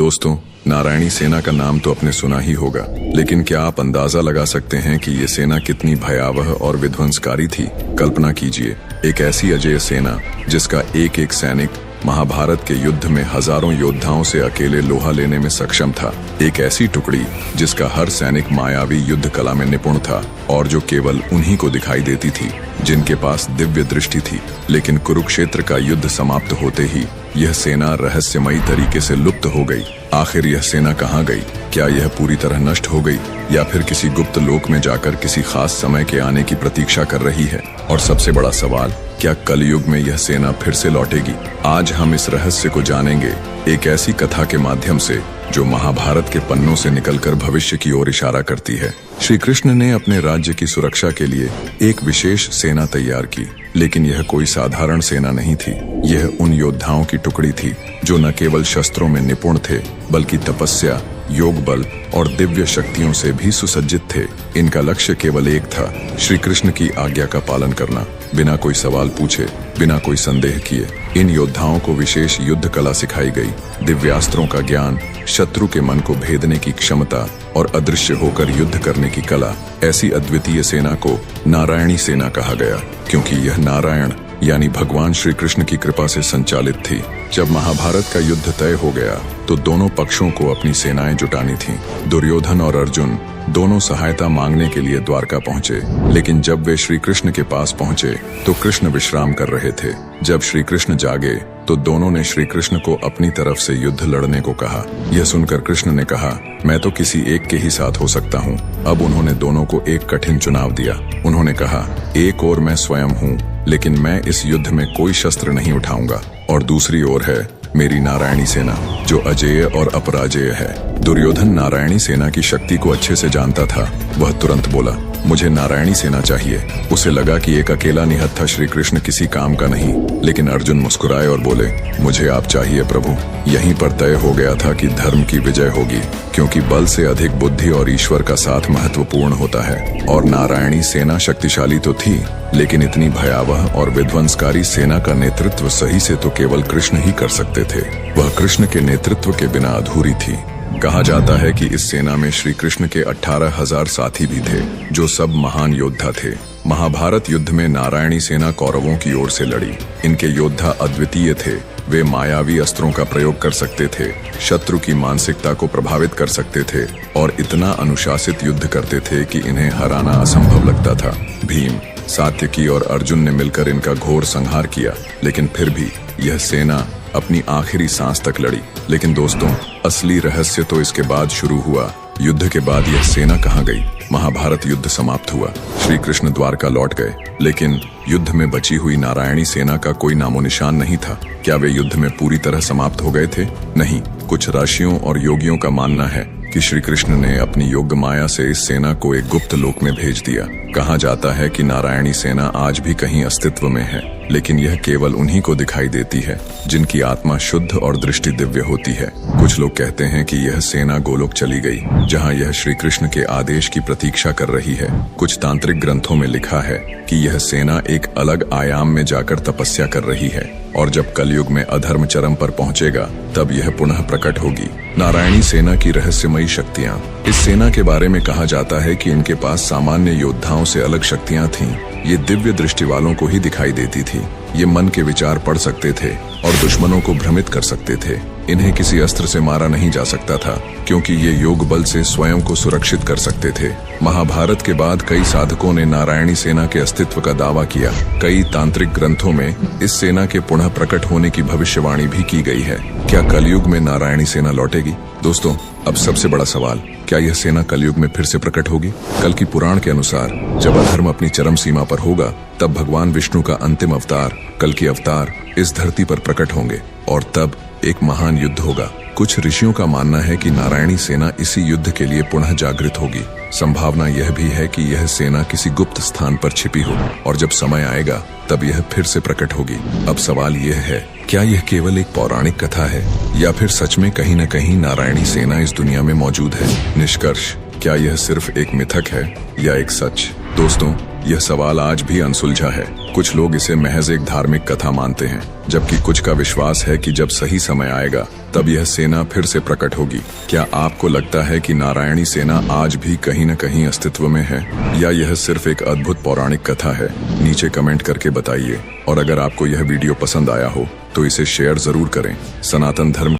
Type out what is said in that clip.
दोस्तों, नारायणी सेना का नाम तो आपने सुना ही होगा, लेकिन क्या आप अंदाजा लगा सकते हैं कि ये सेना कितनी भयावह और विध्वंसकारी थी? कल्पना कीजिए, एक ऐसी अजेय सेना जिसका एक एक सैनिक महाभारत के युद्ध में हजारों योद्धाओं से अकेले लोहा लेने में सक्षम था। एक ऐसी टुकड़ी जिसका हर सैनिक मायावी युद्ध कला में निपुण था और जो केवल उन्हीं को दिखाई देती थी जिनके पास दिव्य दृष्टि थी। लेकिन कुरुक्षेत्र का युद्ध समाप्त होते ही यह सेना रहस्यमयी तरीके से लुप्त हो गई। आखिर यह सेना कहाँ गई? क्या यह पूरी तरह नष्ट हो गई या फिर किसी गुप्त लोक में जाकर किसी खास समय के आने की प्रतीक्षा कर रही है? और सबसे बड़ा सवाल, क्या कलयुग में यह सेना फिर से लौटेगी? आज हम इस रहस्य को जानेंगे एक ऐसी कथा के माध्यम से जो महाभारत के पन्नों से निकलकर भविष्य की ओर इशारा करती है। श्री कृष्ण ने अपने राज्य की सुरक्षा के लिए एक विशेष सेना तैयार की, लेकिन यह कोई साधारण सेना नहीं थी। यह उन योद्धाओं की टुकड़ी थी जो न केवल शस्त्रों में निपुण थे बल्कि तपस्या, योग बल और दिव्य शक्तियों से भी सुसज्जित थे। इनका लक्ष्य केवल एक था, श्री कृष्ण की आज्ञा का पालन करना, बिना कोई सवाल पूछे, बिना कोई संदेह किए। इन योद्धाओं को विशेष युद्ध कला सिखाई गई, दिव्यास्त्रों का ज्ञान, शत्रु के मन को भेदने की क्षमता और अदृश्य होकर युद्ध करने की कला। ऐसी अद्वितीय सेना को नारायणी सेना कहा गया, क्योंकि यह नारायण यानी भगवान श्री कृष्ण की कृपा से संचालित थी। जब महाभारत का युद्ध तय हो गया तो दोनों पक्षों को अपनी सेनाएं जुटानी थीं। दुर्योधन और अर्जुन दोनों सहायता मांगने के लिए द्वारका पहुंचे, लेकिन जब वे श्री कृष्ण के पास पहुंचे तो कृष्ण विश्राम कर रहे थे। जब श्री कृष्ण जागे तो दोनों ने श्री कृष्ण को अपनी तरफ से युद्ध लड़ने को कहा। यह सुनकर कृष्ण ने कहा, मैं तो किसी एक के ही साथ हो सकता हूँ। अब उन्होंने दोनों को एक कठिन चुनाव दिया। उन्होंने कहा, एक ओर मैं स्वयं हूँ, लेकिन मैं इस युद्ध में कोई शस्त्र नहीं उठाऊंगा, और दूसरी ओर है मेरी नारायणी सेना जो अजेय और अपराजेय है। दुर्योधन नारायणी सेना की शक्ति को अच्छे से जानता था। वह तुरंत बोला, मुझे नारायणी सेना चाहिए। उसे लगा कि एक अकेला निहत्था श्री कृष्ण किसी काम का नहीं, लेकिन अर्जुन मुस्कुराए और बोले, मुझे आप चाहिए प्रभु। यहीं पर तय हो गया था कि धर्म की विजय होगी, क्योंकि बल से अधिक बुद्धि और ईश्वर का साथ महत्वपूर्ण होता है। और नारायणी सेना शक्तिशाली तो थी, लेकिन इतनी भयावह और विध्वंसकारी सेना का नेतृत्व सही से तो केवल कृष्ण ही कर सकते थे। वह कृष्ण के नेतृत्व के बिना अधूरी थी। कहा जाता है कि इस सेना में श्री कृष्ण के 18,000 साथी भी थे, जो सब महान योद्धा थे। महाभारत युद्ध में नारायणी सेना कौरवों की ओर से लड़ी। इनके योद्धा अद्वितीय थे। वे मायावी अस्त्रों का प्रयोग कर सकते थे, शत्रु की मानसिकता को प्रभावित कर सकते थे और इतना अनुशासित युद्ध करते थे कि इन्हें हराना असंभव लगता था। भीम, सात्यकी और अर्जुन ने मिलकर इनका घोर संहार किया, लेकिन फिर भी यह सेना अपनी आखिरी सांस तक लड़ी। लेकिन दोस्तों, असली रहस्य तो इसके बाद शुरू हुआ। युद्ध के बाद यह सेना कहाँ गई? महाभारत युद्ध समाप्त हुआ, श्री कृष्ण द्वारका लौट गए, लेकिन युद्ध में बची हुई नारायणी सेना का कोई नामो निशान नहीं था। क्या वे युद्ध में पूरी तरह समाप्त हो गए थे? नहीं। कुछ ऋषियों और योगियों का मानना है कि श्री कृष्ण ने अपनी योग माया से इस सेना को एक गुप्त लोक में भेज दिया। कहा जाता है कि नारायणी सेना आज भी कहीं अस्तित्व में है, लेकिन यह केवल उन्हीं को दिखाई देती है जिनकी आत्मा शुद्ध और दृष्टि दिव्य होती है। कुछ लोग कहते हैं कि यह सेना गोलोक चली गई, जहां यह श्री कृष्ण के आदेश की प्रतीक्षा कर रही है। कुछ तांत्रिक ग्रंथों में लिखा है कि यह सेना एक अलग आयाम में जाकर तपस्या कर रही है, और जब कलयुग में अधर्म चरम पर पहुंचेगा तब यह पुनः प्रकट होगी। नारायणी सेना की रहस्यमयी शक्तियां। इस सेना के बारे में कहा जाता है कि इनके पास सामान्य योद्धाओं से अलग शक्तियां थीं। ये दिव्य दृष्टि वालों को ही दिखाई देती थी। ये मन के विचार पढ़ सकते थे और दुश्मनों को भ्रमित कर सकते थे। इन्हें किसी अस्त्र से मारा नहीं जा सकता था, क्योंकि ये योग बल से स्वयं को सुरक्षित कर सकते थे। महाभारत के बाद कई साधकों ने नारायणी सेना के अस्तित्व का दावा किया। कई तांत्रिक ग्रंथों में इस सेना के पुनः प्रकट होने की भविष्यवाणी भी की गई है। क्या कलयुग में नारायणी सेना लौटेगी? दोस्तों, अब सबसे बड़ा सवाल, क्या यह सेना कलयुग में फिर से प्रकट होगी? कल की पुराण के अनुसार जब अधर्म अपनी चरम सीमा पर होगा, तब भगवान विष्णु का अंतिम अवतार, कल की अवतार, इस धरती पर प्रकट होंगे और तब एक महान युद्ध होगा। कुछ ऋषियों का मानना है कि नारायणी सेना इसी युद्ध के लिए पुनः जागृत होगी। संभावना यह भी है कि यह सेना किसी गुप्त स्थान पर छिपी हो और जब समय आएगा तब यह फिर से प्रकट होगी। अब सवाल यह है, क्या यह केवल एक पौराणिक कथा है या फिर सच में कहीं न कहीं नारायणी सेना इस दुनिया में मौजूद है? निष्कर्ष, क्या यह सिर्फ एक मिथक है या एक सच? दोस्तों, यह सवाल आज भी अनसुलझा है। कुछ लोग इसे महज एक धार्मिक कथा मानते हैं, जबकि कुछ का विश्वास है कि जब सही समय आएगा तब यह सेना फिर से प्रकट होगी। क्या आपको लगता है कि नारायणी सेना आज भी कहीं न कहीं अस्तित्व में है, या यह सिर्फ एक अद्भुत पौराणिक कथा है? नीचे कमेंट करके बताइए। और अगर आपको यह वीडियो पसंद आया हो तो इसे शेयर जरूर करें। सनातन धर्म